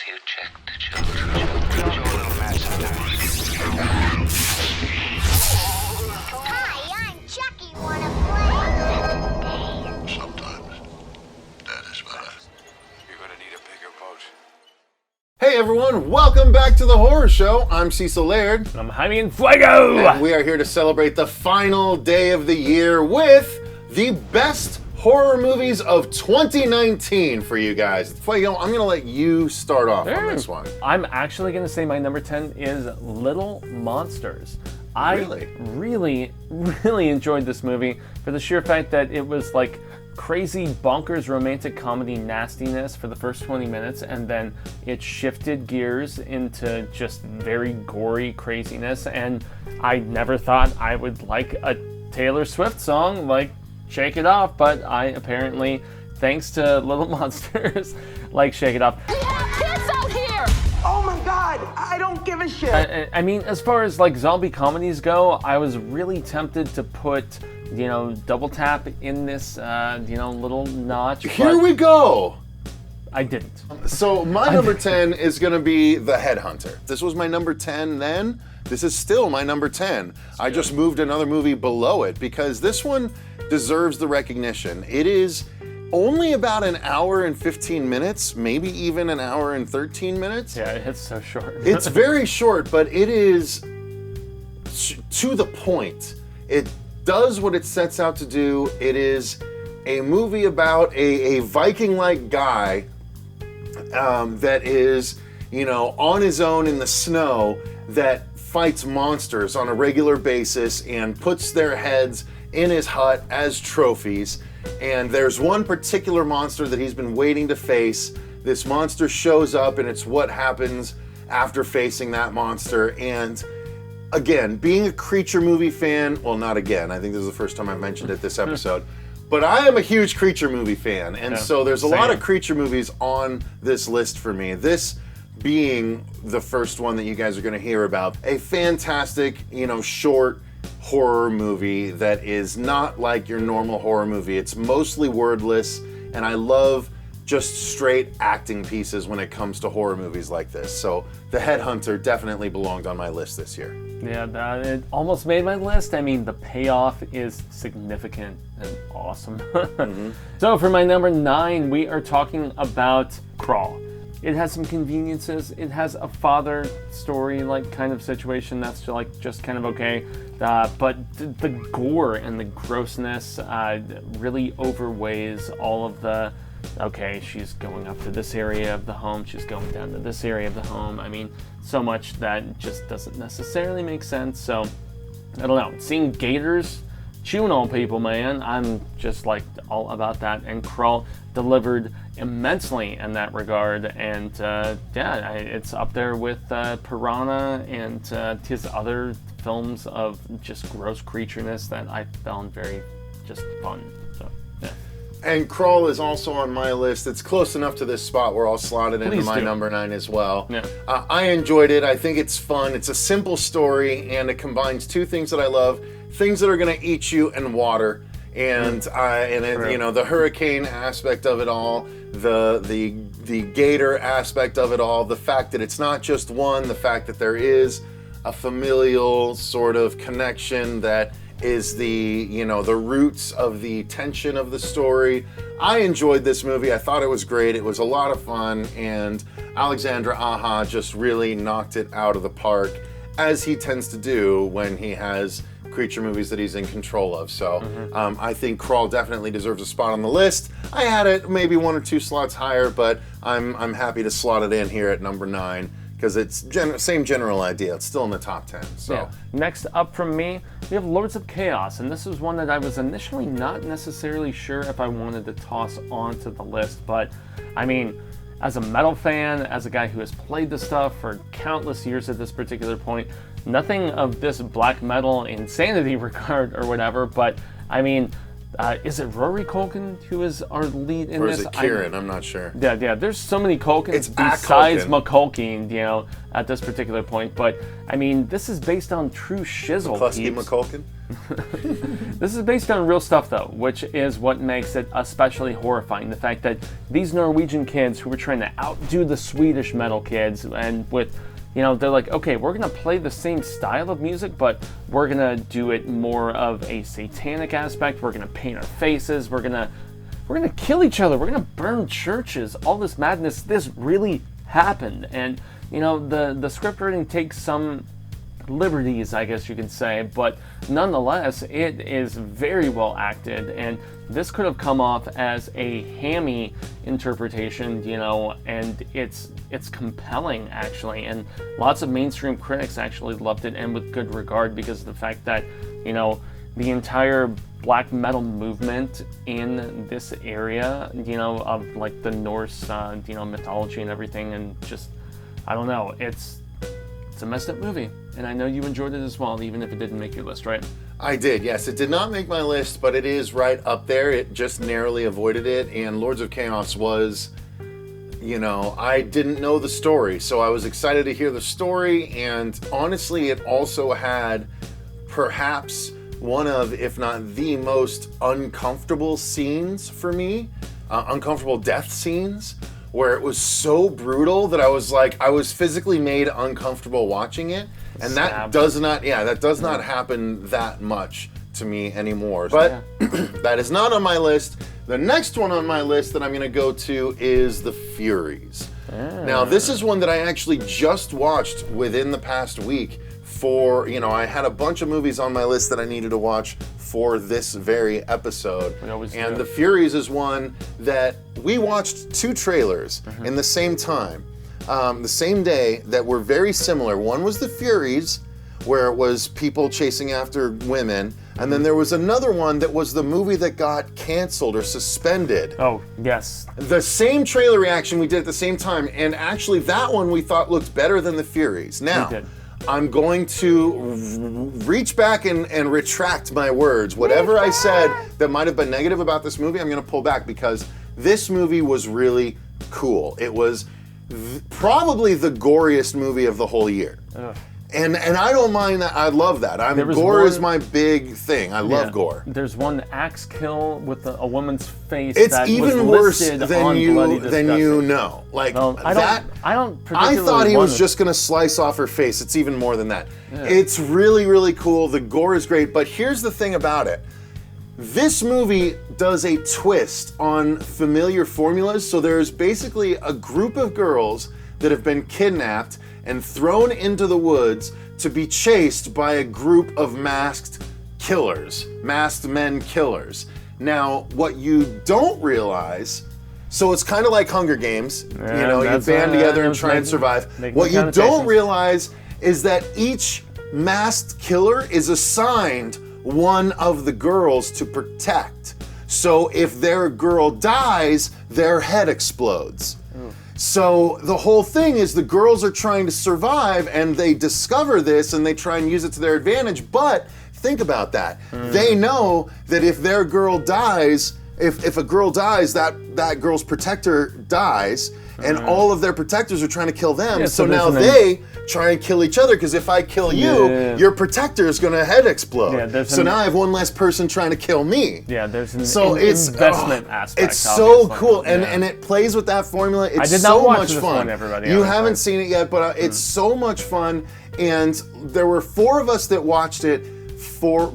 Have you checked the children? Hi, I'm Chucky. Wanna play? Sometimes that is better. You're gonna need a bigger boat. Hey everyone, welcome back to the Horror Show. I'm Cecil Laird. I'm Jaime Fuego! And we are here to celebrate the final day of the year with the best horror movies of 2019 for you guys. Fuego, I'm going to let you start off on this one. I'm actually going to say my number 10 is Little Monsters. Really? I really enjoyed this movie for the sheer fact that it was like crazy, bonkers romantic comedy nastiness for the first 20 minutes, and then it shifted gears into just very gory craziness, and I never thought I would like a Taylor Swift song like Shake It Off, but I apparently, thanks to Little Monsters, like Shake It Off. We have kids out here! Oh my god, I don't give a shit. I mean, as far as like zombie comedies go, I was really tempted to put, Double Tap in this, little notch. Here we go! I didn't. So my number 10 is going to be The Headhunter. This was my number 10 then. This is still my number 10. I just moved another movie below it because this one deserves the recognition. It is only about an hour and 15 minutes, maybe even an hour and 13 minutes. Yeah, it's so short. It's very short, but it is to the point. It does what it sets out to do. It is a movie about a Viking-like guy that is, on his own in the snow that fights monsters on a regular basis and puts their heads in his hut as trophies. And there's one particular monster that he's been waiting to face. This monster shows up, and it's what happens after facing that monster. And again, being a creature movie fan, well, not again, I think this is the first time I've mentioned it this episode, but I am a huge creature movie fan. And so there's a lot of creature movies on this list for me. This being the first one that you guys are going to hear about. A fantastic, short horror movie that is not like your normal horror movie. It's mostly wordless, and I love just straight acting pieces when it comes to horror movies like this. So The Headhunter definitely belonged on my list this year. Yeah, it almost made my list. I mean, the payoff is significant and awesome. So for my number 9, we are talking about Crawl. It has some conveniences. It has a father story like kind of situation that's just kind of okay. But the gore and the grossness really overweighs all of the, okay, she's going up to this area of the home, she's going down to this area of the home. I mean, so much that just doesn't necessarily make sense. So, I don't know. Seeing gators chewing on people, man, I'm just like all about that. And Crawl delivered immensely in that regard. And it's up there with Piranha and his other films of just gross creatureness that I found very just fun. So, yeah. And Crawl is also on my list. It's close enough to this spot where I'll slot it into Please my do. number 9 as well. Yeah. I enjoyed it. I think it's fun. It's a simple story, and it combines two things that I love: things that are going to eat you and water, and the hurricane aspect of it all, the gator aspect of it all, the fact that it's not just one, the fact that there is a familial sort of connection that is the roots of the tension of the story. I enjoyed this movie. I thought it was great. It was a lot of fun, and Alexandre Aja just really knocked it out of the park, as he tends to do when he has creature movies that he's in control of. So I think Crawl definitely deserves a spot on the list. I had it maybe 1 or 2 slots higher, but I'm happy to slot it in here at number 9. Because it's same general idea. It's still in the top 10. So yeah. Next up from me, we have Lords of Chaos, and this is one that I was initially not necessarily sure if I wanted to toss onto the list, but I mean, as a metal fan, as a guy who has played this stuff for countless years at this particular point, nothing of this black metal insanity regard or whatever, but I mean, Is it Rory Culkin who is our lead in Or this? is it Kieran? I'm not sure. Yeah. There's so many Culkins It's besides Culkin. McCulkin, at this particular point. But I mean, this is based on true shizzle. Klusky peeps. McCulkin? This is based on real stuff, though, which is what makes it especially horrifying. The fact that these Norwegian kids who were trying to outdo the Swedish metal kids, and with, they're like, okay, we're gonna play the same style of music, but we're gonna do it more of a satanic aspect. We're gonna paint our faces. We're gonna kill each other. We're gonna burn churches. All this madness. This really happened, and the script writing takes some liberties, I guess you can say, but nonetheless, it is very well acted, and this could have come off as a hammy interpretation, and it's compelling, actually, and lots of mainstream critics actually loved it, and with good regard, because of the fact that, the entire black metal movement in this area, of like the Norse, mythology and everything, and just, I don't know, it's a messed up movie, and I know you enjoyed it as well, even if it didn't make your list, right? I did, yes. It did not make my list, but it is right up there. It just narrowly avoided it, and Lords of Chaos was, I didn't know the story, so I was excited to hear the story, and honestly, it also had perhaps one of, if not the most uncomfortable scenes for me, uncomfortable death scenes, where it was so brutal that I was physically made uncomfortable watching it, and that does not happen that much to me anymore. But that is not on my list. The next one on my list that I'm going to go to is the Furies. Now, this is one that I actually just watched within the past week. I had a bunch of movies on my list that I needed to watch for this very episode. And the Furies is one that we watched 2 trailers in the same time, the same day, that were very similar. One was the Furies, where it was people chasing after women, and then there was another one that was the movie that got canceled or suspended. Oh, yes. The same trailer reaction we did at the same time, and actually that one we thought looked better than the Furies. Now, We did. I'm going to reach back and retract my words. Whatever I said that might have been negative about this movie, I'm going to pull back, because this movie was really cool. It was probably the goriest movie of the whole year. Ugh. And I don't mind that. I love that. Gore is my big thing. I love gore. There's one axe kill with a woman's face. It's that even was worse listed than on Bloody Disgusting. you know. Like I don't particularly I thought he was want just gonna slice off her face. It's even more than that. Yeah. It's really, really cool. The gore is great, but here's the thing about it. This movie does a twist on familiar formulas. So there's basically a group of girls that have been kidnapped and thrown into the woods to be chased by a group of masked men killers. Now, what you don't realize, so it's kind of like Hunger Games, you band together and try and survive. What you don't realize is that each masked killer is assigned one of the girls to protect. So if their girl dies, their head explodes. So the whole thing is the girls are trying to survive, and they discover this and they try and use it to their advantage. But think about that. They know that if their girl dies, if a girl dies, that girl's protector dies, and all of their protectors are trying to kill them. So now they try and kill each other, because if I kill you, your protector is going to head explode. So now I have one less person trying to kill me. Yeah, there's an investment aspect. It's so cool, and it plays with that formula. It's I did so not watch much this fun. one, everybody. You haven't seen it yet, but it's so much fun. And there were 4 of us that watched it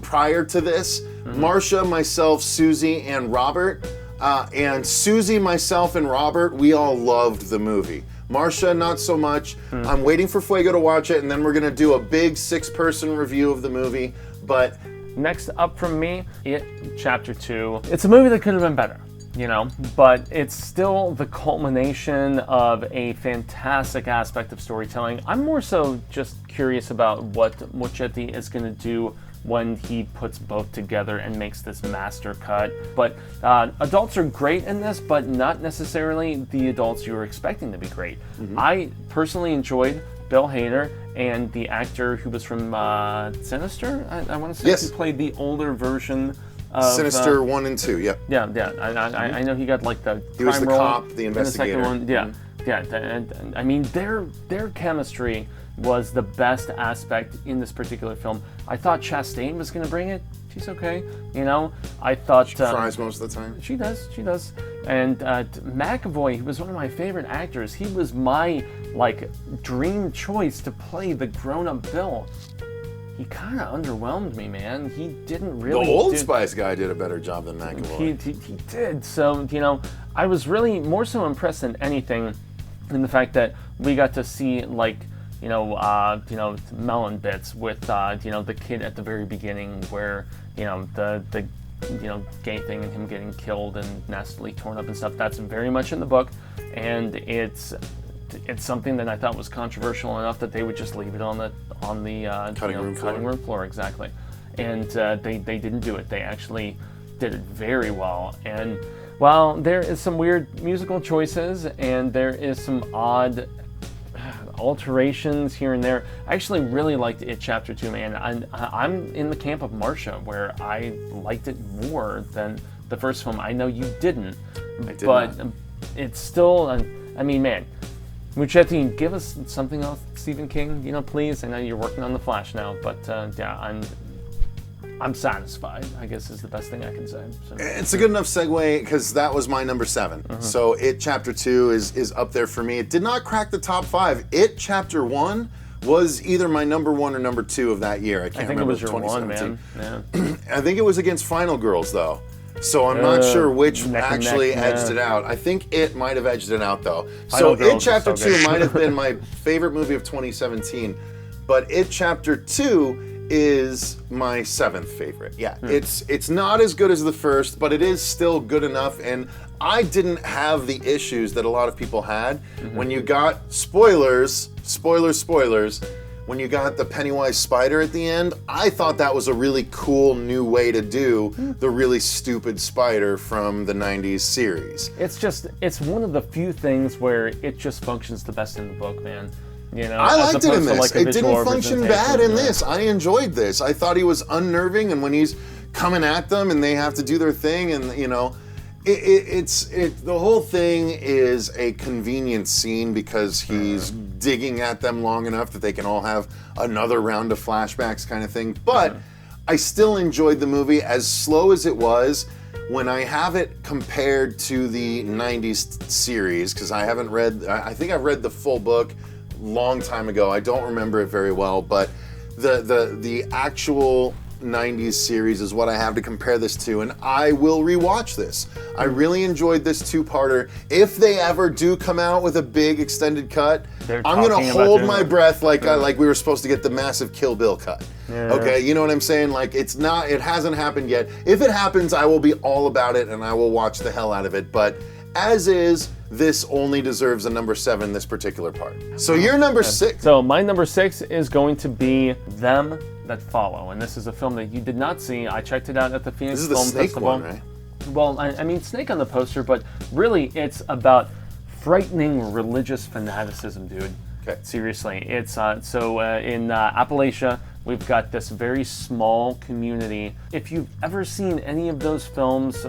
prior to this. Marsha, myself, Susie, and Robert. And Susie, myself, and Robert, we all loved the movie. Marsha, not so much. I'm waiting for Fuego to watch it, and then we're going to do a big 6-person review of the movie. But next up from me, It Chapter 2. It's a movie that could have been better, but it's still the culmination of a fantastic aspect of storytelling. I'm more so just curious about what Muschietti is going to do when he puts both together and makes this master cut. But adults are great in this, but not necessarily the adults you were expecting to be great. I personally enjoyed Bill Hader and the actor who was from Sinister. I want to say he played the older version of Sinister 1 and 2. Yep. Yeah. I know he got like the He was the crime role cop, the in the second investigator. one. Yeah. And I mean, their chemistry was the best aspect in this particular film. I thought Chastain was going to bring it. She's okay, you know. I thought She cries most of the time. She does. And McAvoy, he was one of my favorite actors. He was my dream choice to play the grown-up Bill. He kind of underwhelmed me, man. He didn't really. The Old Spice guy did a better job than McAvoy. He did. So, you know, I was really more so impressed than anything in the fact that we got to see melon bits with the kid at the very beginning, where the gay thing and him getting killed and nastily torn up and stuff. That's very much in the book, and it's something that I thought was controversial enough that they would just leave it on the cutting room floor. Exactly, and they didn't do it. They actually did it very well. And while there is some weird musical choices and there is some odd alterations here and there, I actually really liked It Chapter 2, man. I'm in the camp of Marsha, where I liked it more than the first film. I know you didn't, but it's still, I mean, man, Muchetti, give us something else, Stephen King, please. I know you're working on The Flash now, but I'm satisfied, I guess is the best thing I can say. So. It's a good enough segue, because that was my number 7. So It Chapter 2 is up there for me. It did not crack the top 5. It Chapter 1 was either my number 1 or number 2 of that year. I can't remember. I think it was your 1, man. Yeah. I think it was against Final Girls, though. So I'm not sure which actually edged it out. I think It might have edged it out, though. So It Chapter 2 might have been my favorite movie of 2017, but It Chapter 2 is my 7th favorite. Yeah, it's not as good as the first, but it is still good enough, and I didn't have the issues that a lot of people had when you got spoilers, when you got the Pennywise spider at the end. I thought that was a really cool new way to do the really stupid spider from the 90s series. It's one of the few things where it just functions the best in the book, man. I liked it in this. It didn't function bad in this. I enjoyed this. I thought he was unnerving, and when he's coming at them and they have to do their thing, and the whole thing is a convenient scene because he's digging at them long enough that they can all have another round of flashbacks kind of thing. But I still enjoyed the movie, as slow as it was. When I have it compared to the 90s series, because I think I've read the full book long time ago. I don't remember it very well, but the actual 90s series is what I have to compare this to, and I will rewatch this. I really enjoyed this 2-parter. If they ever do come out with a big extended cut, I'm gonna hold my breath like we were supposed to get the massive Kill Bill cut. Yeah. Okay, you know what I'm saying? It hasn't happened yet. If it happens, I will be all about it and I will watch the hell out of it. But as is, this only deserves a number 7, this particular part. So you're number 6. So my number 6 is going to be Them That Follow. And this is a film that you did not see. I checked it out at the Phoenix Film Festival. This is the Snake one, right? Well, I mean, Snake on the poster, but really it's about frightening religious fanaticism, dude. Okay. Seriously. It's in Appalachia, we've got this very small community. If you've ever seen any of those films,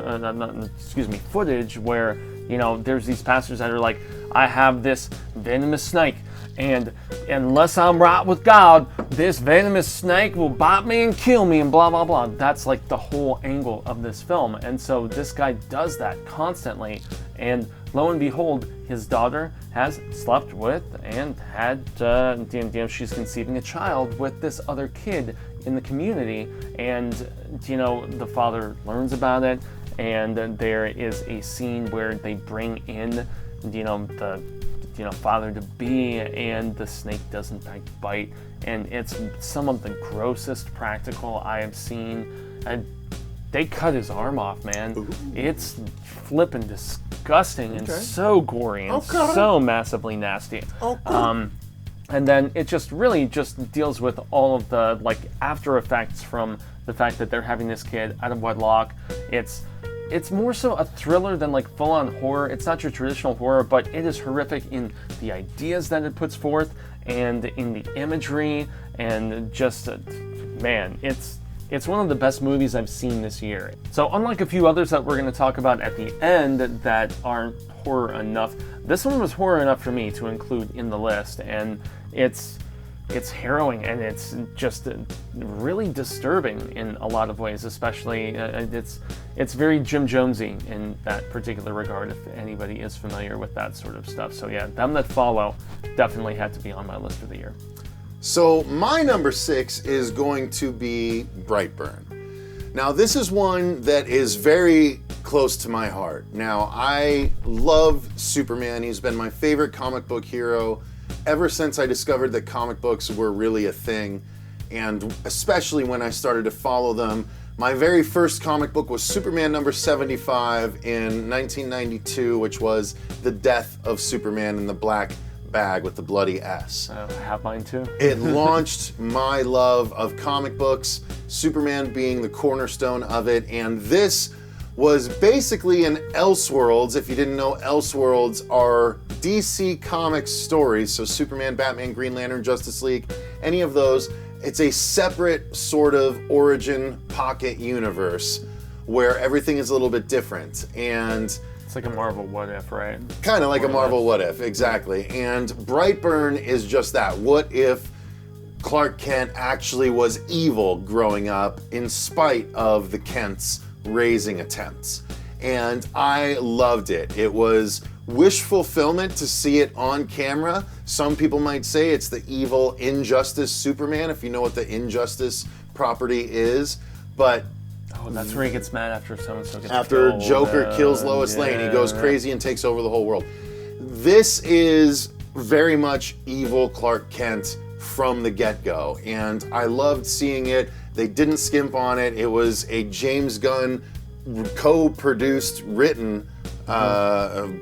footage where, there's these pastors that are like, I have this venomous snake, and unless I'm right with God, this venomous snake will bite me and kill me, and blah, blah, blah. That's like the whole angle of this film. And so this guy does that constantly, and lo and behold, his daughter has slept with and had, she's conceiving a child with this other kid in the community, and, the father learns about it, and there is a scene where they bring in, the father-to-be, and the snake doesn't bite, and it's some of the grossest practical I have seen. And they cut his arm off, man. Ooh. It's flippin' disgusting and so gory and so massively nasty. And then it just really just deals with all of the after effects from the fact that they're having this kid out of wedlock. It's more so a thriller than full-on horror. It's not your traditional horror, but it is horrific in the ideas that it puts forth and in the imagery, and just, man, it's it's one of the best movies I've seen this year. So unlike a few others that we're going to talk about at the end that aren't horror enough, this one was horror enough for me to include in the list, and it's harrowing, and it's just really disturbing in a lot of ways, especially it's very Jim Jonesy in that particular regard, if anybody is familiar with that sort of stuff. So yeah, Them That Follow definitely had to be on my list for the year. So my number 6 is going to be Brightburn. Now this is one that is very close to my heart. Now I love Superman. He's been my favorite comic book hero ever since I discovered that comic books were really a thing, and especially when I started to follow them. My very first comic book was Superman number 75 in 1992, which was The Death of Superman in the Black Bag with the bloody S. I have mine too. It launched my love of comic books, Superman being the cornerstone of it, and this was basically an Elseworlds. If you didn't know, Elseworlds are DC Comics stories, so Superman, Batman, Green Lantern, Justice League, any of those. It's a separate sort of origin pocket universe where everything is a little bit different, and it's like a Marvel What If, right? Kind of like a Marvel What If, exactly. And Brightburn is just that. What if Clark Kent actually was evil growing up in spite of the Kents' raising attempts? And I loved it. It was wish fulfillment to see it on camera. Some people might say it's the evil Injustice Superman, if you know what the Injustice property is. But oh, that's where he gets mad after so-and-so gets after killed. Joker kills Lois Lane, he goes crazy and takes over the whole world. This is very much evil Clark Kent from the get-go, and I loved seeing it. They didn't skimp on it. It was a James Gunn co-produced, written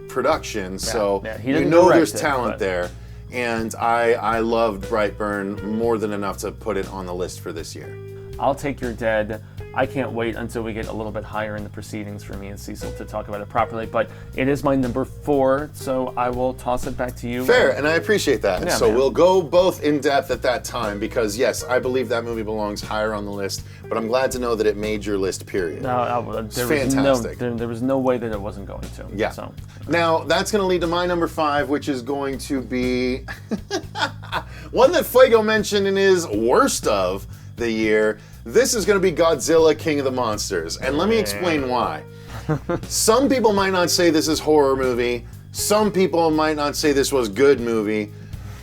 production, so you know there's talent there. And I loved Brightburn more than enough to put it on the list for this year. I'll take your dead. I can't wait until we get a little bit higher in the proceedings for me and Cecil to talk about it properly, but it is my number 4, so I will toss it back to you. Fair, and I appreciate that. Yeah, so man. We'll go both in depth at that time, because yes, I believe that movie belongs higher on the list, but I'm glad to know that it made your list, period. Fantastic. There was no way that it wasn't going to. Yeah. So. Now, that's going to lead to my number 5, which is going to be one that Fuego mentioned in his worst of the year. This is going to be Godzilla, King of the Monsters. And let me explain why. Some people might not say this is horror movie. Some people might not say this was good movie.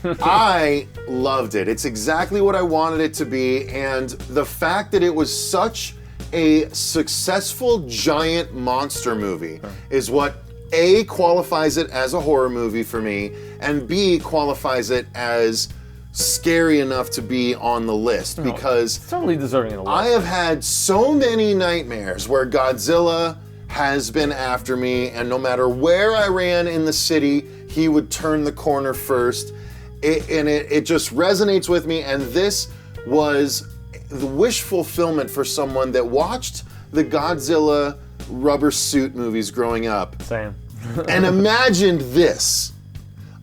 I loved it. It's exactly what I wanted it to be. And the fact that it was such a successful giant monster movie is what A, qualifies it as a horror movie for me, and B, qualifies it as scary enough to be on the list, because it's totally deserving of the list. I have had so many nightmares where Godzilla has been after me, and no matter where I ran in the city, he would turn the corner first. It just resonates with me, and this was the wish fulfillment for someone that watched the Godzilla rubber suit movies growing up. Same. And imagined this.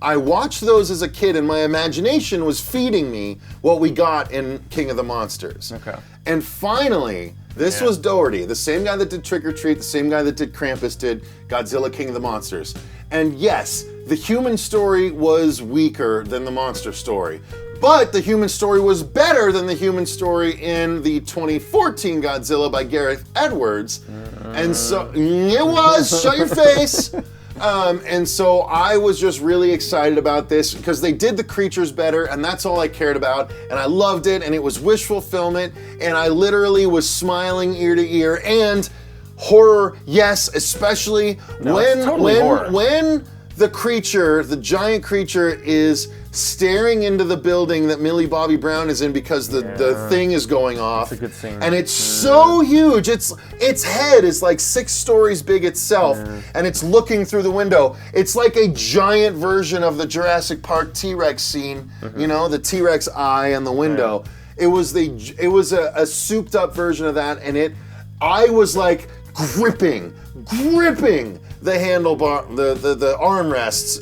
I watched those as a kid, and my imagination was feeding me what we got in King of the Monsters. Okay. And finally, this was Doherty, the same guy that did Trick or Treat, the same guy that did Krampus, did Godzilla, King of the Monsters. And yes, the human story was weaker than the monster story, but the human story was better than the human story in the 2014 Godzilla by Gareth Edwards. And so, it was, shut your face. And so I was just really excited about this because they did the creatures better, and that's all I cared about, and I loved it, and it was wish fulfillment, and I literally was smiling ear to ear. And horror, yes, especially when the creature, the giant creature, is staring into the building that Millie Bobby Brown is in because the thing is going off. That's a good scene. And it's so huge. Its head is like 6 stories big itself, and it's looking through the window. It's like a giant version of the Jurassic Park T-Rex scene, you know, the T-Rex eye and the window. It was a souped up version of that, and I was like gripping the handlebar, the armrests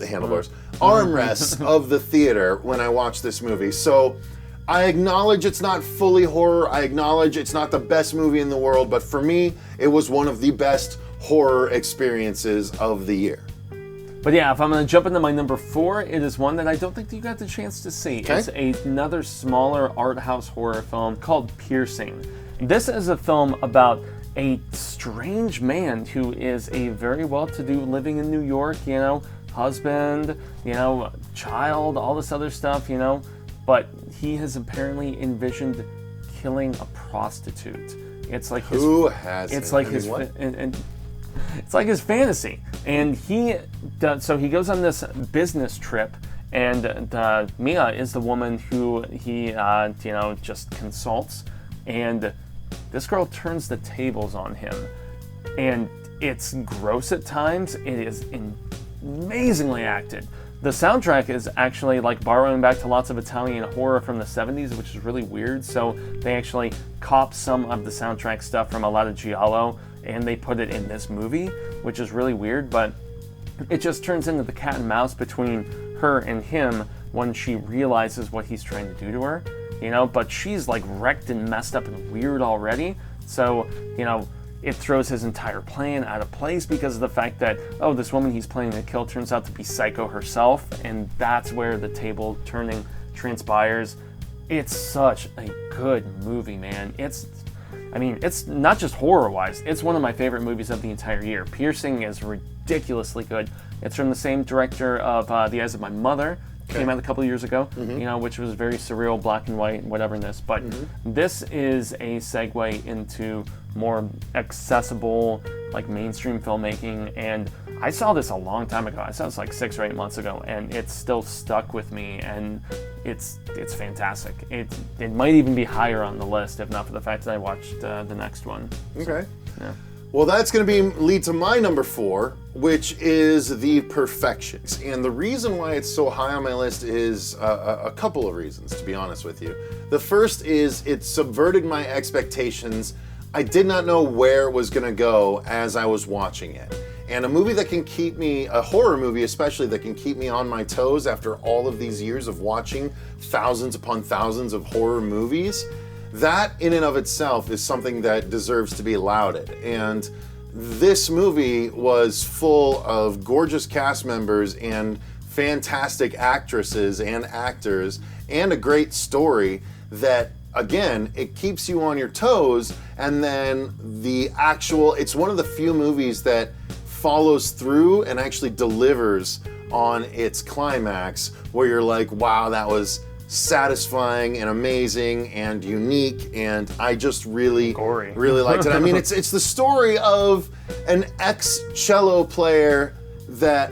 of the theater when I watched this movie. So I acknowledge it's not fully horror. I acknowledge it's not the best movie in the world, but for me, it was one of the best horror experiences of the year. But yeah, if I'm going to jump into my number 4, it is one that I don't think you got the chance to see. Okay. It's another smaller art house horror film called Piercing. This is a film about a strange man who is a very well-to-do living in New York, husband, child, all this other stuff, but he has apparently envisioned killing a prostitute. It's like his, Who has? It's like his, it's like his fantasy, and he goes on this business trip, and Mia is the woman who he just consults, and this girl turns the tables on him, and it's gross at times. It is amazingly acted. The soundtrack is actually like borrowing back to lots of Italian horror from the 70s, which is really weird. So they actually cop some of the soundtrack stuff from a lot of Giallo, and they put it in this movie, which is really weird. But it just turns into the cat and mouse between her and him when she realizes what he's trying to do to her, but she's like wrecked and messed up and weird already. So, it throws his entire plan out of place because of the fact that, this woman he's planning to kill turns out to be Psycho herself, and that's where the table turning transpires. It's such a good movie, man. It's not just horror-wise, it's one of my favorite movies of the entire year. Piercing is ridiculously good. It's from the same director of The Eyes of My Mother, came out a couple of years ago, which was very surreal, black and white, whateverness. But this is a segue into more accessible, like mainstream filmmaking. And I saw this a long time ago. I saw this like 6 or 8 months ago, and it's still stuck with me. And it's fantastic. It might even be higher on the list if not for the fact that I watched the next one. Okay. Yeah. Well, that's going to lead to my number 4, which is The Perfections. And the reason why it's so high on my list is a couple of reasons, to be honest with you. The first is it subverted my expectations. I did not know where it was going to go as I was watching it. And a movie that can keep me, a horror movie especially, that can keep me on my toes after all of these years of watching thousands upon thousands of horror movies, that in and of itself is something that deserves to be lauded. And this movie was full of gorgeous cast members and fantastic actresses and actors and a great story that, again, it keeps you on your toes. And then it's one of the few movies that follows through and actually delivers on its climax, where you're like, wow, that was satisfying and amazing and unique, and I just really liked it. I mean, it's the story of an ex-cello player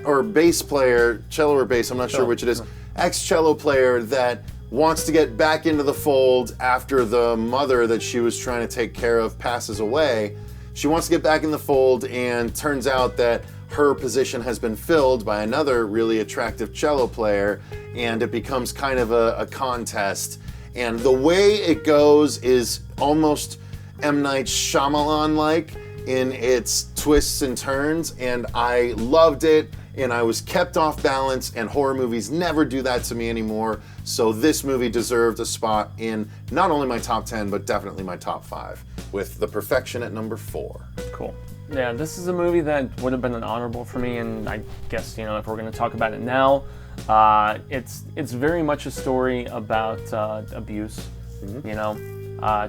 or bass player, cello or bass, I'm not sure which it is, ex-cello player that wants to get back into the fold after the mother that she was trying to take care of passes away. She wants to get back in the fold, and turns out that her position has been filled by another really attractive cello player, and it becomes kind of a contest. And the way it goes is almost M. Night Shyamalan-like in its twists and turns, and I loved it, and I was kept off balance, and horror movies never do that to me anymore. So this movie deserved a spot in not only my top 10, but definitely my top 5, with The Perfection at number 4. Cool. Yeah, this is a movie that would have been an honorable for me, and I guess, if we're going to talk about it now, it's very much a story about abuse,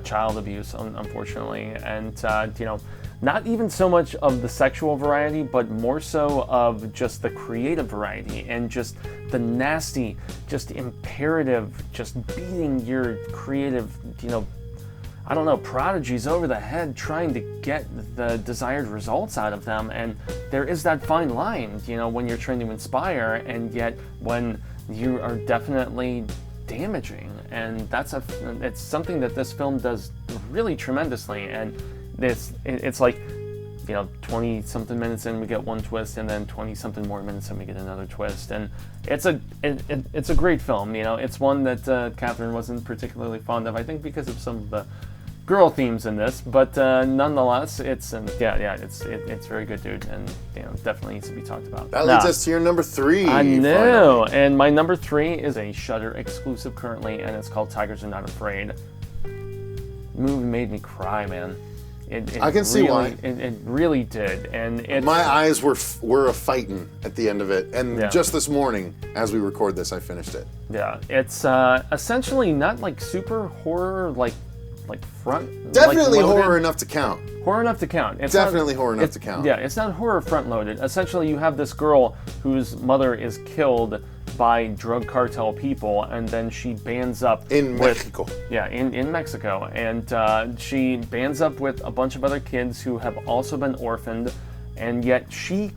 child abuse, unfortunately, and not even so much of the sexual variety, but more so of just the creative variety and just the nasty, just imperative, just beating your creative, prodigies over the head, trying to get the desired results out of them. And there is that fine line, when you're trying to inspire, and yet when you are definitely damaging. And it's something that this film does really tremendously. And it's like, 20-something minutes in, we get one twist, and then 20-something more minutes in, we get another twist. And it's a great film. It's one that Catherine wasn't particularly fond of, I think because of some of the girl themes in this, but nonetheless, it's very good, dude, and definitely needs to be talked about. That leads us to your number 3. I know, finally. and my number 3 is a Shudder exclusive currently, and it's called Tigers Are Not Afraid. The movie made me cry, man. I can see why. It really did, and my eyes were a fighting at the end of it, and just this morning, as we record this, I finished it. Yeah, it's essentially not like super horror, like front. Definitely like horror enough to count. Horror enough to count. It's Definitely not, horror enough to count. Yeah, it's not horror front loaded. Essentially, you have this girl whose mother is killed by drug cartel people, and then she bands up in with, Mexico. Yeah, in Mexico, and she bands up with a bunch of other kids who have also been orphaned, and yet she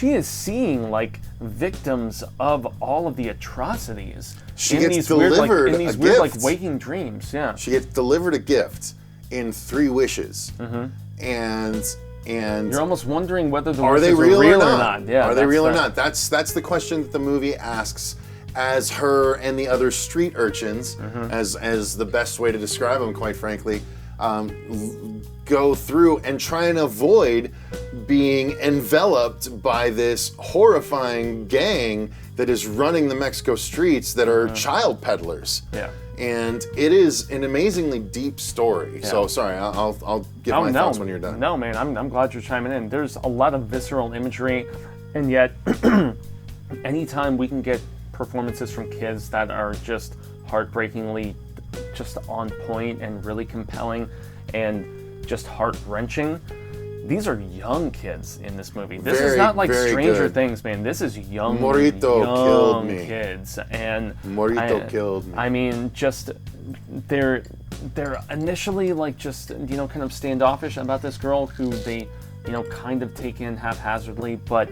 is seeing like victims of all of the atrocities. She gets delivered in these weird like waking dreams. Yeah, she gets delivered a gift in 3 wishes, and you're almost wondering whether the are wishes they real or or not? Yeah, are they real or not? That's the question that the movie asks, as her and the other street urchins, as the best way to describe them, quite frankly, go through and try and avoid being enveloped by this horrifying gang that is running the Mexico streets that are child peddlers. Yeah. And it is an amazingly deep story. Yeah. So sorry, I'll give my thoughts when you're done. No, man, I'm glad you're chiming in. There's a lot of visceral imagery, and yet anytime we can get performances from kids that are just heartbreakingly just on point and really compelling and just heart-wrenching. These are young kids in this movie. This is not like Stranger Things, man. This is young kids. And Morito killed me. I mean, just they're initially like just kind of standoffish about this girl who they kind of take in haphazardly. But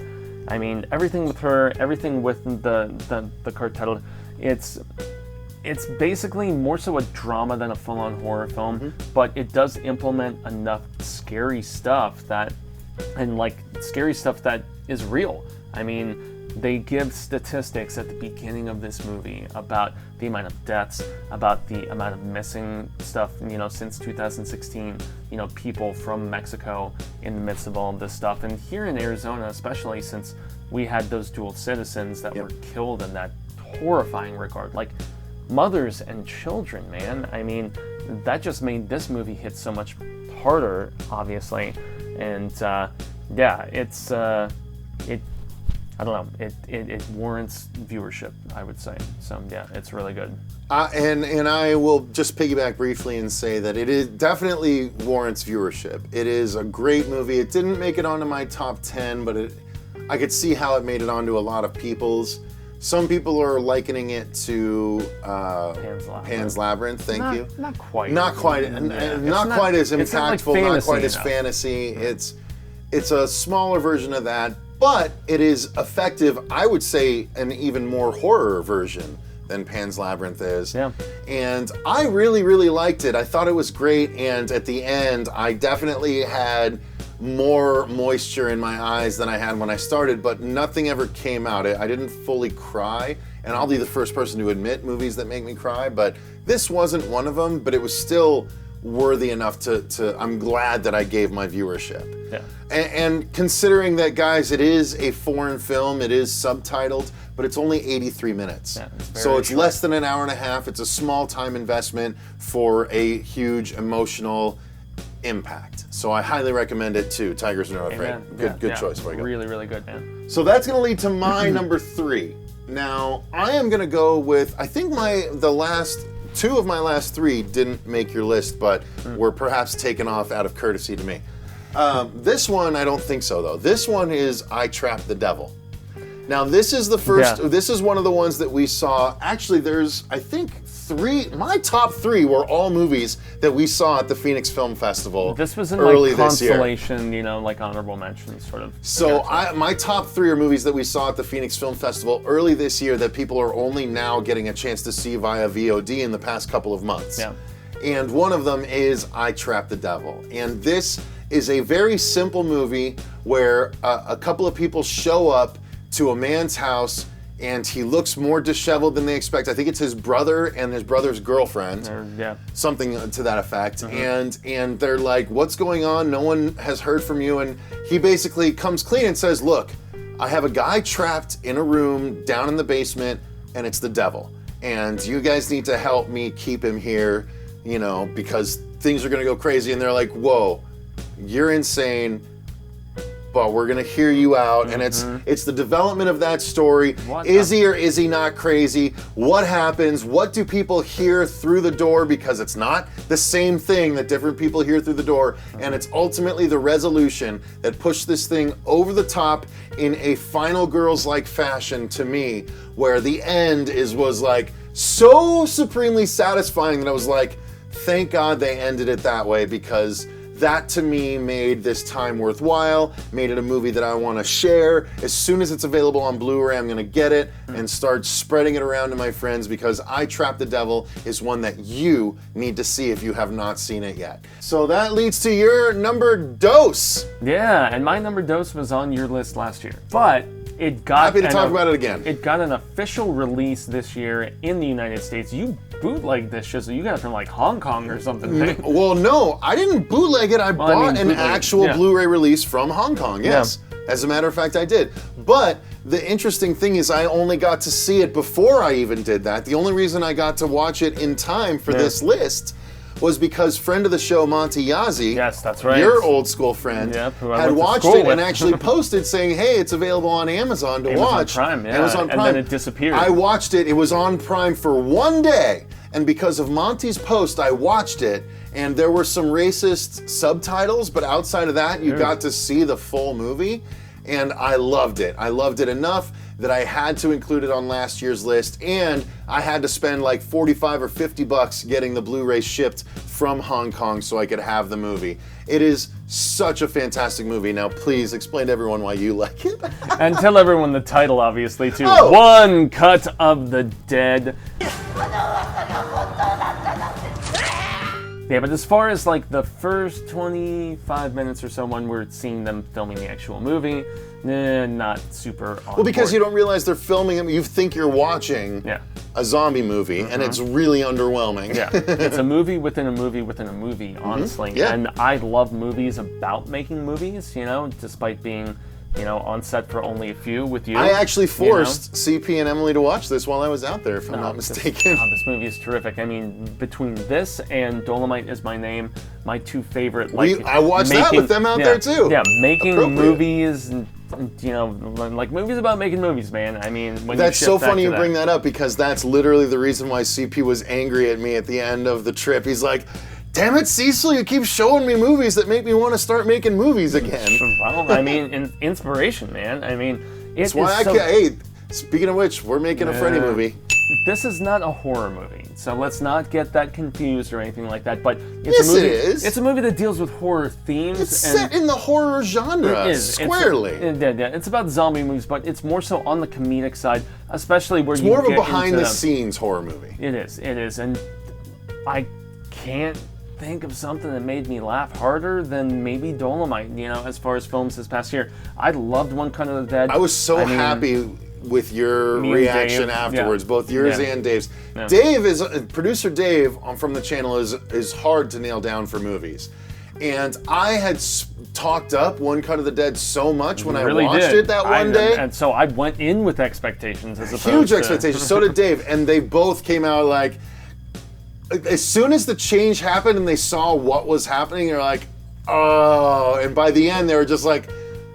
I mean, everything with her, everything with the cartel, it's basically more so a drama than a full-on horror film, but it does implement enough scary stuff that is real. I mean, they give statistics at the beginning of this movie about the amount of deaths, about the amount of missing stuff, since 2016, people from Mexico in the midst of all of this stuff. And here in Arizona, especially since we had those dual citizens that were killed in that horrifying regard, like mothers and children, man. I mean, that just made this movie hit so much harder, obviously. And it's I don't know. It warrants viewership, I would say. So yeah, it's really good. And I will just piggyback briefly and say that it definitely warrants viewership. It is a great movie. It didn't make it onto my top 10, but I could see how it made it onto a lot of people's. Some people are likening it to Pan's Labyrinth. Thank you. Not quite. Not quite as impactful. Not quite as fantasy. It's a smaller version of that, but it is effective. I would say an even more horror version than Pan's Labyrinth is. Yeah. And I really, really liked it. I thought it was great. And at the end, I definitely had more moisture in my eyes than I had when I started, but nothing ever came out. I didn't fully cry, and I'll be the first person to admit movies that make me cry, but this wasn't one of them, but it was still worthy enough to I'm glad that I gave my viewership. Yeah. And considering that, guys, it is a foreign film, it is subtitled, but it's only 83 minutes. Yeah, so it's less than an hour and a half. It's a small time investment for a huge emotional impact. So I highly recommend it too. Tigers Are Not Afraid. Good choice, Fuego. Really, really good, man. So that's going to lead to my number 3. Now, I am going to go with, I think two of my last 3 didn't make your list, but were perhaps taken off out of courtesy to me. This one, I don't think so, though. This one is I Trapped the Devil. Now, this is the first, this is one of the ones that we saw. Actually, there's, I think, 3, my top 3 were all movies that we saw at the Phoenix Film Festival. This was in early like this year. constellation, like honorable mentions, sort of. So my top 3 are movies that we saw at the Phoenix Film Festival early this year that people are only now getting a chance to see via VOD in the past couple of months. Yeah. And one of them is I Trapped the Devil. And this is a very simple movie where a couple of people show up to a man's house and he looks more disheveled than they expect. I think it's his brother and his brother's girlfriend. Yeah. Something to that effect. And they're like, what's going on? No one has heard from you. And he basically comes clean and says, look, I have a guy trapped in a room down in the basement, and it's the devil. And you guys need to help me keep him here, you know, because things are gonna go crazy. And they're like, whoa, you're insane, but we're gonna hear you out. And it's the development of that story. Is he or is he not crazy? What happens? What do people hear through the door? Because it's not the same thing that different people hear through the door. And it's ultimately the resolution that pushed this thing over the top in a Final Girls-like fashion to me, where the end was like so supremely satisfying that I was like, thank God they ended it that way, because that to me made this time worthwhile, made it a movie that I want to share. As soon as it's available on Blu-ray, I'm going to get it and start spreading it around to my friends, because I Trap the Devil is one that you need to see if you have not seen it yet. So that leads to your number dose. Yeah, and my number dose was on your list last year. But it got... Happy to talk about it again. It got an official release this year in the United States. You bootlegged this shit, so you got it from like Hong Kong or something, right? Well, no, I didn't bootleg it. I bought an actual Blu-ray release from Hong Kong, yes. Yeah. As a matter of fact, I did. But the interesting thing is I only got to see it before I even did that. The only reason I got to watch it in time for this list was because friend of the show, Monty Yazzie, yes, that's right, your old school friend, who had watched it and actually posted saying, hey, it's available on Amazon to watch. Prime, yeah. Amazon Prime. And then it disappeared. I watched it. It was on Prime for one day. And because of Monty's post, I watched it, and there were some racist subtitles, but outside of that, you got to see the full movie, and I loved it. I loved it enough that I had to include it on last year's list, and I had to spend like 45 or 50 bucks getting the Blu-ray shipped from Hong Kong so I could have the movie. It is such a fantastic movie. Now, please explain to everyone why you like it. And tell everyone the title, obviously, too. Oh. One Cut of the Dead. Yeah, but as far as like the first 25 minutes or so when we're seeing them filming the actual movie, not super on Well, because board. you don't realize they're filming it, you think you're watching a zombie movie, and it's really underwhelming. Yeah, it's a movie within a movie within a movie, honestly. Yeah. And I love movies about making movies, you know, despite being, you know, on set for only a few with you. I actually forced CP and Emily to watch this while I was out there, if I'm not mistaken. This movie is terrific. I mean, between this and Dolomite Is My Name, my two favorite, like... I watched that with them out there, too. Yeah, making movies, and, you know, like movies about making movies, man. I mean, when That's you so shift back funny to you bring that up, because that's literally the reason why CP was angry at me at the end of the trip. He's like, damn it, Cecil, you keep showing me movies that make me want to start making movies again. Well, I mean, inspiration, man. I mean, That's why I can't. Hey, speaking of which, we're making a Freddy movie. This is not a horror movie, so let's not get that confused or anything like that. But it's a movie. It is. It's a movie that deals with horror themes. It's set in the horror genre, it is. squarely. It's about zombie movies, but it's more so on the comedic side, especially where it's you more of a get behind-the-scenes horror movie. It is, and I can't think of something that made me laugh harder than maybe Dolomite, you know, as far as films this past year. I loved One Cut of the Dead. I was so happy with your reaction afterwards, both yours and Dave's. Yeah. Dave is, producer Dave from the channel is hard to nail down for movies. And I had talked up One Cut of the Dead so much when I watched it that one day. And so I went in with expectations as opposed Huge to... expectations. So did Dave. And they both came out like, as soon as the change happened and they saw what was happening, they're like, oh. And by the end, they were just like,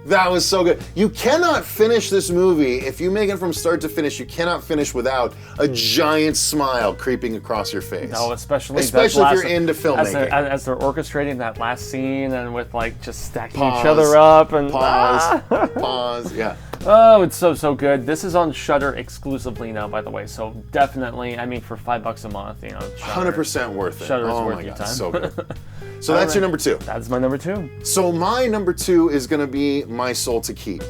that was so good. You cannot finish this movie, if you make it from start to finish, you cannot finish without a giant smile creeping across your face. No, especially if you're into filmmaking. As they're orchestrating that last scene and with like just stacking each other up and pause, yeah. Oh, it's so good. This is on Shudder exclusively now, by the way. So definitely, I mean, for $5 a month, you know, 100% worth it. Shudder is oh worth my your God, time. so good. So that's your number two. That's my number two. So my number two is going to be My Soul to Keep.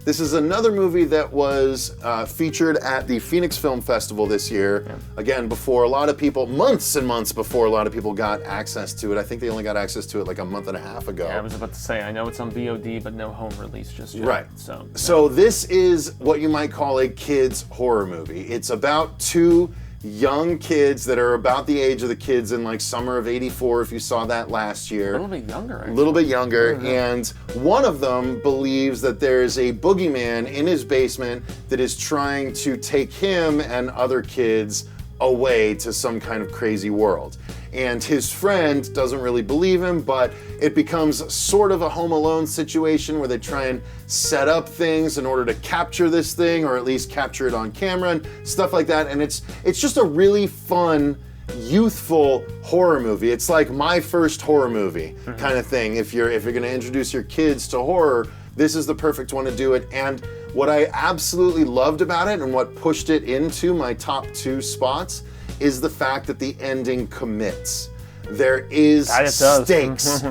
This is another movie that was featured at the Phoenix Film Festival this year. Yeah. Again, before a lot of people, months and months before a lot of people got access to it. I think they only got access to it like a month and a half ago. Yeah, I was about to say, I know it's on VOD, but no home release just yet. Right. So, yeah. So this is what you might call a kid's horror movie. It's about two young kids that are about the age of the kids in like summer of '84, if you saw that last year. A little bit younger, actually. A little bit younger, and one of them believes that there's a boogeyman in his basement that is trying to take him and other kids away to some kind of crazy world. And his friend doesn't really believe him, but it becomes sort of a Home Alone situation where they try and set up things in order to capture this thing, or at least capture it on camera and stuff like that. And it's just a really fun, youthful horror movie. It's like my first horror movie kind of thing. If you're gonna introduce your kids to horror, this is the perfect one to do it. And what I absolutely loved about it and what pushed it into my top 2 spots is the fact that the ending commits. There is stakes,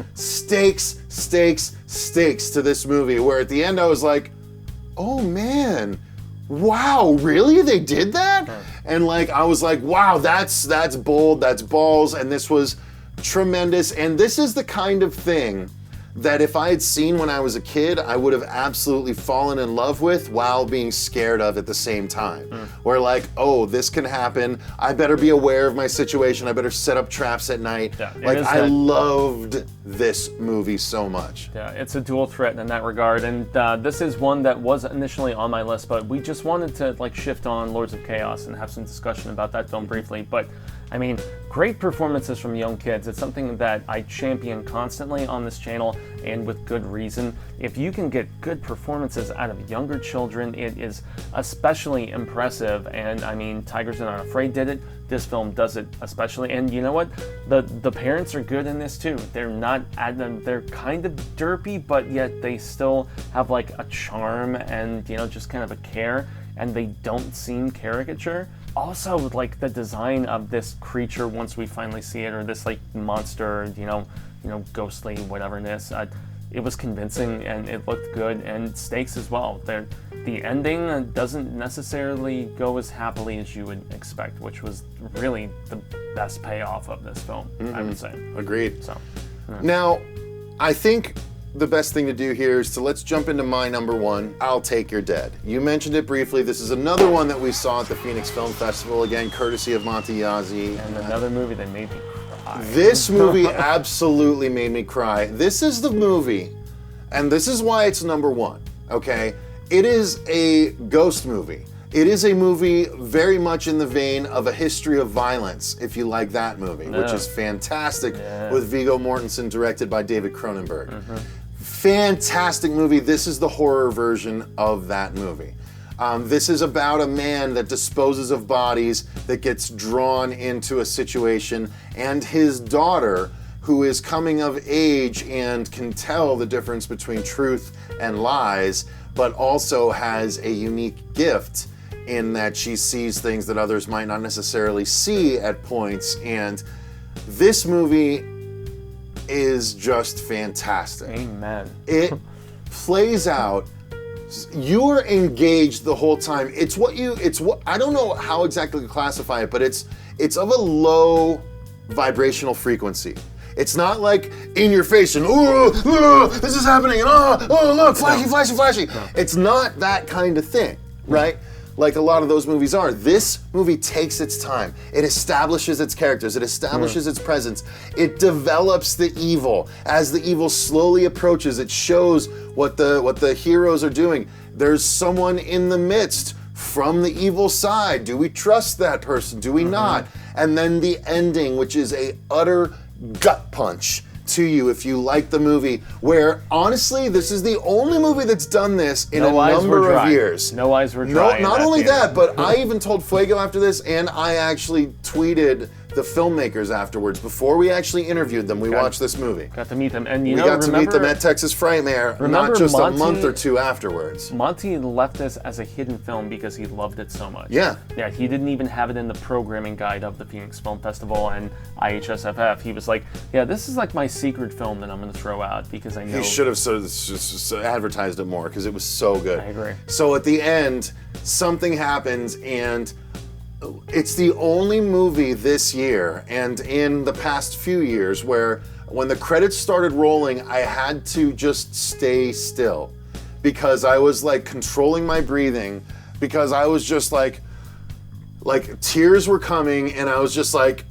stakes to this movie, where at the end I was like, oh man, wow, really? They did that? And like, I was like, wow, that's bold, that's balls, and this was tremendous. And this is the kind of thing that if I had seen when I was a kid, I would have absolutely fallen in love with while being scared of at the same time. Where like, oh, this can happen. I better be aware of my situation. I better set up traps at night. Yeah, like, I loved this movie so much. Yeah, it's a dual threat in that regard. And this is one that was initially on my list, but we just wanted to like shift on Lords of Chaos and have some discussion about that film briefly. But I mean, great performances from young kids. It's something that I champion constantly on this channel, and with good reason. If you can get good performances out of younger children, it is especially impressive. And I mean, Tigers Are Not Afraid did it. This film does it especially. And you know what? The parents are good in this too. They're not they're kind of derpy, but yet they still have like a charm and, you know, just kind of a care, and they don't seem caricature. Also, like the design of this creature once we finally see it, or this like monster, you know, ghostly whatever it is, it was convincing and it looked good, and stakes as well. The ending doesn't necessarily go as happily as you would expect, which was really the best payoff of this film, I would say. Agreed. So, yeah. Now, I think the best thing to do here is to let's jump into my number 1, I'll Take Your Dead. You mentioned it briefly. This is another one that we saw at the Phoenix Film Festival, again, courtesy of Monty Yazzie. And another movie that made me cry. This movie absolutely made me cry. This is the movie, and this is why it's number 1, okay? It is a ghost movie. It is a movie very much in the vein of A History of Violence, if you like that movie, which is fantastic, with Viggo Mortensen, directed by David Cronenberg. Fantastic movie. This is the horror version of that movie. This is about a man that disposes of bodies, that gets drawn into a situation, and his daughter, who is coming of age and can tell the difference between truth and lies, but also has a unique gift in that she sees things that others might not necessarily see at points. And this movie is just fantastic. Amen. It plays out. You're engaged the whole time. It's what I don't know how exactly to classify it, but it's of a low vibrational frequency. It's not like in your face and this is happening and oh look, flashy. No. It's not that kind of thing, right? Like a lot of those movies are. This movie takes its time. It establishes its characters. It establishes its presence. It develops the evil. As the evil slowly approaches, it shows what the heroes are doing. There's someone in the midst from the evil side. Do we trust that person? Do we not? And then the ending, which is a utter gut punch to you if you like the movie, where honestly this is the only movie that's done this in a number of years. No eyes were dry. Not only that, but I even told Fuego after this, and I actually tweeted the filmmakers afterwards. Before we actually interviewed them, we watched this movie. Got to meet them, and you We know, got to meet them at Texas Frightmare, not just a month or two afterwards. Monty left this as a hidden film because he loved it so much. Yeah. Yeah, he didn't even have it in the programming guide of the Phoenix Film Festival and IHSFF. He was like, yeah, this is like my secret film that I'm going to throw out because I know... He should have advertised it more because it was so good. I agree. So at the end, something happens, and it's the only movie this year and in the past few years where when the credits started rolling, I had to just stay still because I was like controlling my breathing because I was just like tears were coming, and I was just like,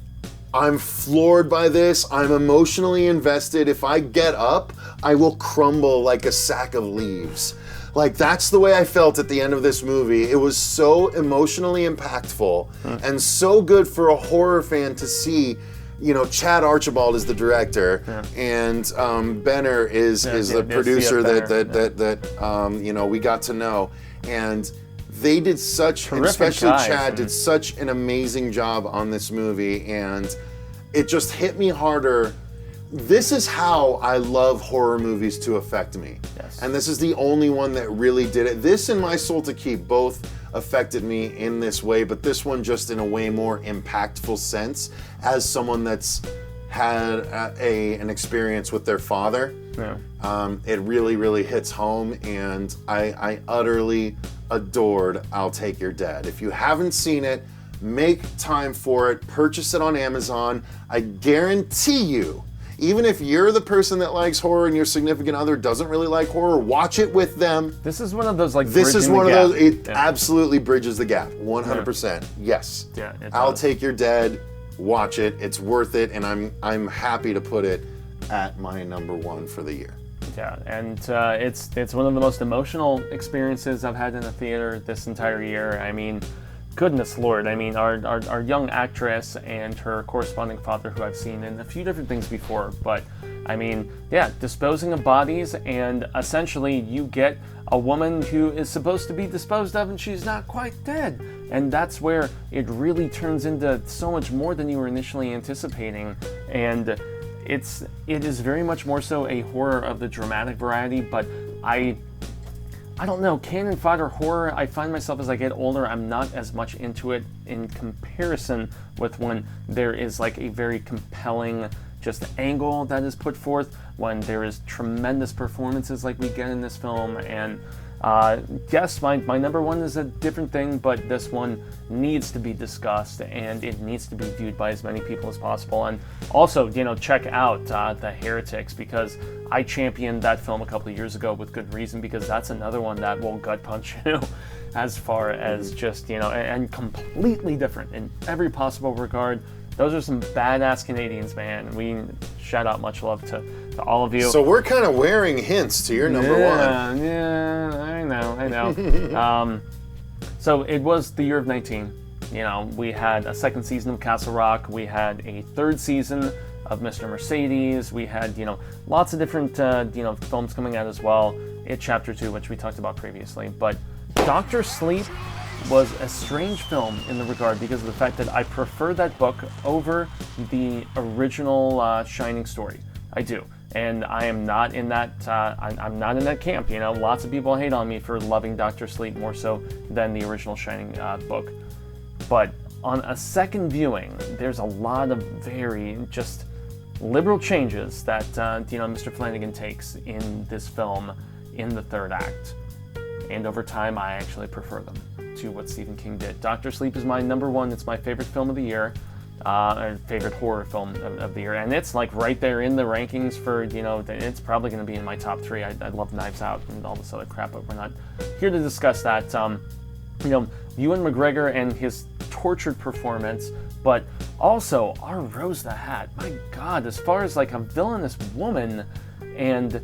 I'm floored by this. I'm emotionally invested. If I get up, I will crumble like a sack of leaves. Like, that's the way I felt at the end of this movie. It was so emotionally impactful and so good for a horror fan to see. You know, Chad Archibald is the director, and Benner is the producer that you know, we got to know. And they did such, and especially guys, Chad did such an amazing job on this movie, and it just hit me harder. This is how I love horror movies to affect me. Yes. And this is the only one that really did it. This and My Soul to Keep both affected me in this way, but this one just in a way more impactful sense as someone that's had an experience with their father. Yeah. It really, really hits home, and I utterly adored I'll Take Your Dead. If you haven't seen it, make time for it. Purchase it on Amazon. I guarantee you, even if you're the person that likes horror and your significant other doesn't really like horror, watch it with them. This is one of those, like, this is one of those, it absolutely bridges the gap, 100%. Yeah. Yes. Yeah, I'll Take Your Dead, watch it, it's worth it, and I'm happy to put it at my number one for the year. Yeah, and it's one of the most emotional experiences I've had in a theater this entire year. I mean, goodness Lord, I mean, our young actress and her corresponding father, who I've seen in a few different things before, but I mean, yeah, disposing of bodies, and essentially you get a woman who is supposed to be disposed of and she's not quite dead. And that's where it really turns into so much more than you were initially anticipating. And it is very much more so a horror of the dramatic variety, but I don't know, cannon fodder horror, I find myself as I get older, I'm not as much into it in comparison with when there is like a very compelling just angle that is put forth, when there is tremendous performances like we get in this film. And yes, my number one is a different thing, but this one needs to be discussed and it needs to be viewed by as many people as possible. And also, you know, check out The Heretics, because I championed that film a couple of years ago with good reason, because that's another one that will gut punch you as far as just, you know, and completely different in every possible regard. Those are some badass Canadians, man. We shout out much love to all of you. So we're kind of wearing hints to your number one. Yeah, I know. So it was the year of 19. You know, we had a second season of Castle Rock. We had a third season of Mr. Mercedes. We had, you know, lots of different, you know, films coming out as well. It Chapter 2, which we talked about previously. But Dr. Sleep was a strange film in the regard because of the fact that I prefer that book over the original Shining story. I do. And I am not in that, I'm not in that camp, you know. Lots of people hate on me for loving Dr. Sleep more so than the original Shining book. But on a second viewing, there's a lot of very just liberal changes that, you know, Mr. Flanagan takes in this film in the third act. And over time, I actually prefer them to what Stephen King did. Dr. Sleep is my number one. It's my favorite film of the year. Or favorite horror film of the year, and it's like right there in the rankings for, you know, it's probably going to be in my top three. I love Knives Out and all this other crap, but we're not here to discuss that. You know, Ewan McGregor and his tortured performance, but also our Rose the Hat. My God, as far as like a villainous woman, and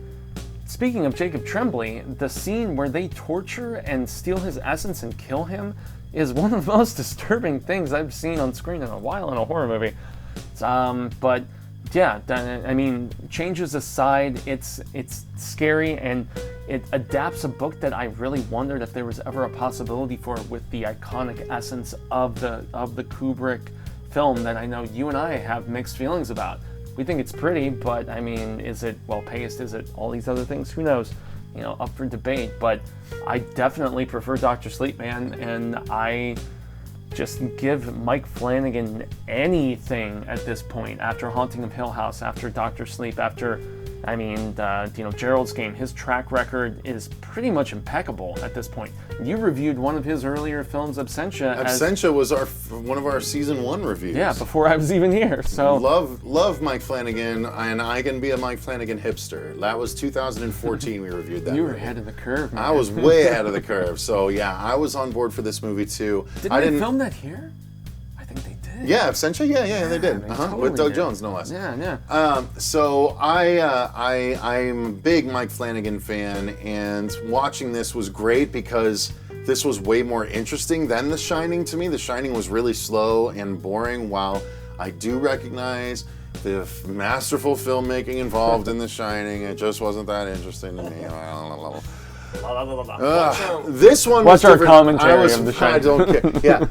speaking of Jacob Tremblay, the scene where they torture and steal his essence and kill him is one of the most disturbing things I've seen on screen in a while in a horror movie. But yeah, I mean, changes aside, it's scary, and it adapts a book that I really wondered if there was ever a possibility for, with the iconic essence of the Kubrick film that I know you and I have mixed feelings about. We think it's pretty, but I mean, is it well-paced? Is it all these other things? Who knows? You know, up for debate, but I definitely prefer Dr. Sleep, man, and I just give Mike Flanagan anything at this point, after Haunting of Hill House, after Dr. Sleep, after, I mean, Gerald's Game. His track record is pretty much impeccable at this point. You reviewed one of his earlier films, Absentia. Absentia was one of our season 1 reviews. Yeah, before I was even here. So love Mike Flanagan, and I can be a Mike Flanagan hipster. That was 2014 we reviewed that. You were movie. ahead of the curve, man. I was way ahead of the curve. So yeah, I was on board for this movie too. Didn't they film that here? I think they did. Yeah, Absentia. Yeah, they did. They totally with Doug did. Jones, no less. Yeah. So I'm a big Mike Flanagan fan, and watching this was great because this was way more interesting than The Shining to me. The Shining was really slow and boring, while I do recognize the masterful filmmaking involved in The Shining. It just wasn't that interesting to me. This one was What's our different. commentary of The Shining? I don't care. Yeah,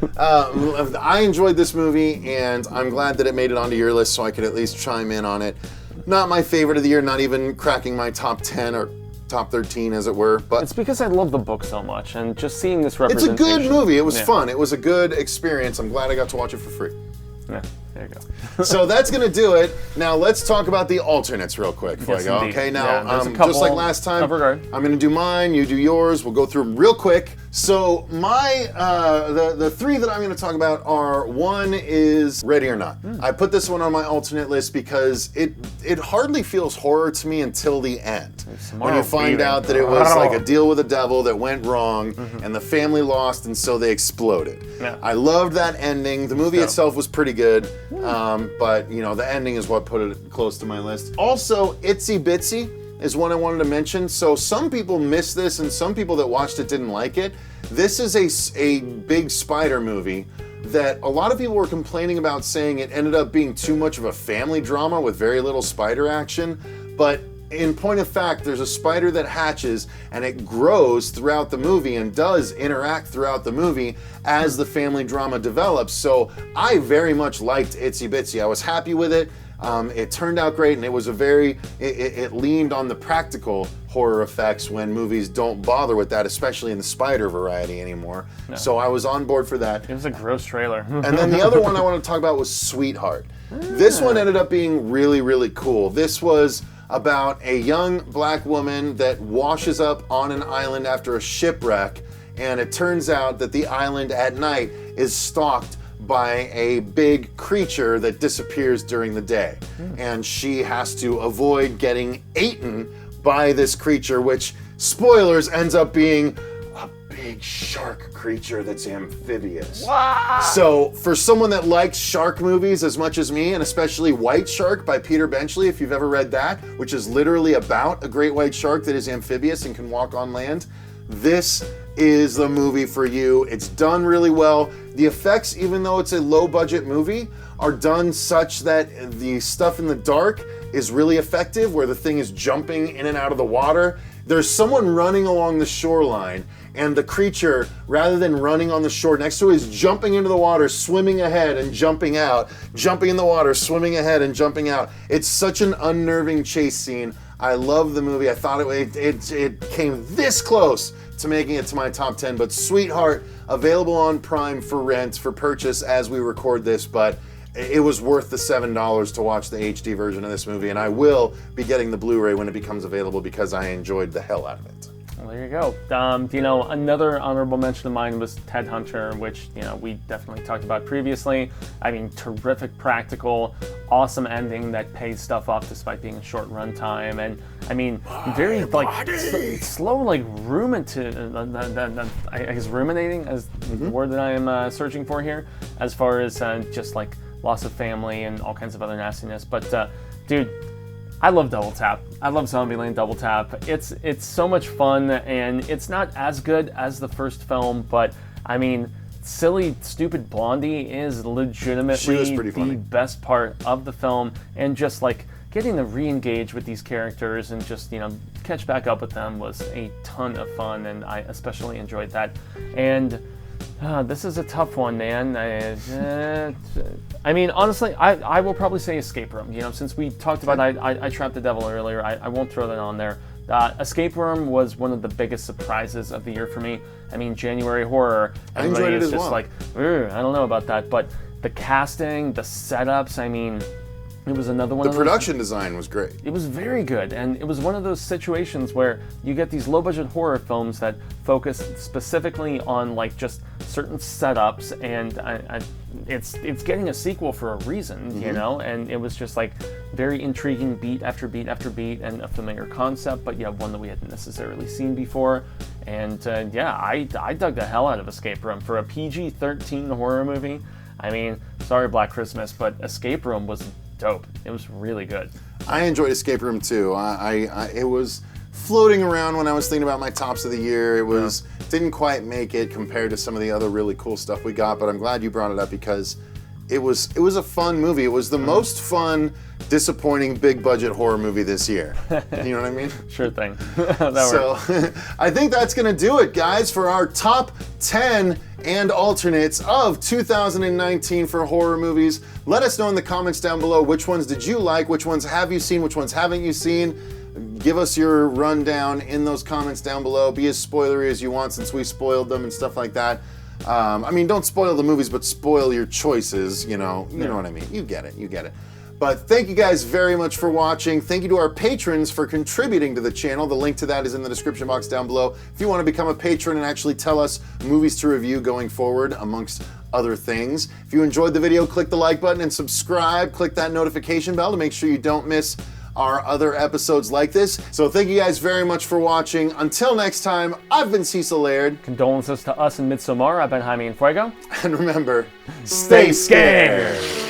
I enjoyed this movie, and I'm glad that it made it onto your list so I could at least chime in on it. Not my favorite of the year, not even cracking my top 10 or top 13, as it were. But it's because I love the book so much, and just seeing this it's representation. a good movie. It was fun. It was a good experience. I'm glad I got to watch it for free. Yeah, there you go. So that's going to do it. Now let's talk about the alternates real quick before I go. Indeed. Okay, now Yeah, there's a couple just like last time, of regard. I'm going to do mine, you do yours. We'll go through them real quick. So my the three that I'm going to talk about are, one is Ready or Not. I put this one on my alternate list because it hardly feels horror to me until the end. When you find out that it was like a deal with the devil that went wrong, and the family lost, and so they exploded. Yeah. I loved that ending. The movie itself was pretty good, but the ending is what put it close to my list. Also, Itsy Bitsy is one I wanted to mention. So some people missed this, and some people that watched it didn't like it. This is a big spider movie that a lot of people were complaining about, saying it ended up being too much of a family drama with very little spider action. But in point of fact, there's a spider that hatches, and it grows throughout the movie and does interact throughout the movie as the family drama develops. So I very much liked Itsy Bitsy. I was happy with it. It turned out great, and it was it leaned on the practical horror effects when movies don't bother with that, especially in the spider variety anymore. No. So I was on board for that. It was a gross trailer. And then the other one I want to talk about was Sweetheart. This one ended up being really, really cool. This was about a young black woman that washes up on an island after a shipwreck, and it turns out that the island at night is stalked by a big creature that disappears during the day. And she has to avoid getting eaten by this creature, which, spoilers, ends up being a big shark creature that's amphibious. Wow. So for someone that likes shark movies as much as me, and especially White Shark by Peter Benchley, if you've ever read that, which is literally about a great white shark that is amphibious and can walk on land, this is the movie for you. It's done really well. The effects, even though it's a low budget movie, are done such that the stuff in the dark is really effective, where the thing is jumping in and out of the water. There's someone running along the shoreline, and the creature, rather than running on the shore next to it, is jumping into the water, swimming ahead and jumping out, jumping in the water, swimming ahead and jumping out. It's such an unnerving chase scene. I love the movie. I thought it came this close to making it to my top 10, but Sweetheart, available on Prime for rent, for purchase as we record this, but it was worth the $7 to watch the HD version of this movie, and I will be getting the Blu-ray when it becomes available because I enjoyed the hell out of it. Well, there you go. Another honorable mention of mine was Ted Hunter, which, we definitely talked about previously. I mean, terrific practical, awesome ending that pays stuff off despite being a short runtime, and I mean, very slow, ruminating is the word that I am searching for here, as far as just like loss of family and all kinds of other nastiness. But dude, I love Double Tap. I love Zombieland Double Tap. It's so much fun, and it's not as good as the first film, but I mean, silly, stupid Blondie is legitimately the best part of the film, and just like getting to re-engage with these characters and just, catch back up with them was a ton of fun, and I especially enjoyed that. And This is a tough one, man. I mean, honestly, I will probably say Escape Room. You know, since we talked about I Trapped the Devil earlier, I won't throw that on there. Escape Room was one of the biggest surprises of the year for me. I mean, January horror. I enjoyed it as well. Like, I don't know about that, but the casting, the setups, I mean, it was another one of those. The production design was great. It was very good, and it was one of those situations where you get these low-budget horror films that focus specifically on like just certain setups, and it's getting a sequel for a reason, you know. And it was just like very intriguing, beat after beat after beat, and a familiar concept, but yeah, one that we hadn't necessarily seen before. And yeah, I dug the hell out of Escape Room for a PG-13 horror movie. I mean, sorry, Black Christmas, but Escape Room was dope. It was really good. I enjoyed Escape Room too. It was floating around when I was thinking about my tops of the year. It was didn't quite make it compared to some of the other really cool stuff we got, but I'm glad you brought it up because it was a fun movie. It was the most fun, disappointing big budget horror movie this year. You know what I mean? Sure thing. So I think that's gonna do it, guys, for our top 10 and alternates of 2019 for horror movies. Let us know in the comments down below which ones did you like, which ones have you seen, which ones haven't you seen. Give us your rundown in those comments down below. Be as spoilery as you want since we spoiled them and stuff like that. I mean, don't spoil the movies, but spoil your choices, you know what I mean. You get it. But thank you guys very much for watching. Thank you to our patrons for contributing to the channel. The link to that is in the description box down below. If you want to become a patron and actually tell us movies to review going forward, amongst other things. If you enjoyed the video, click the like button and subscribe. Click that notification bell to make sure you don't miss our other episodes like this. So thank you guys very much for watching. Until next time, I've been Cecil Laird. Condolences to us in Midsommar. I've been Jaime and Fuego. And remember, stay scared.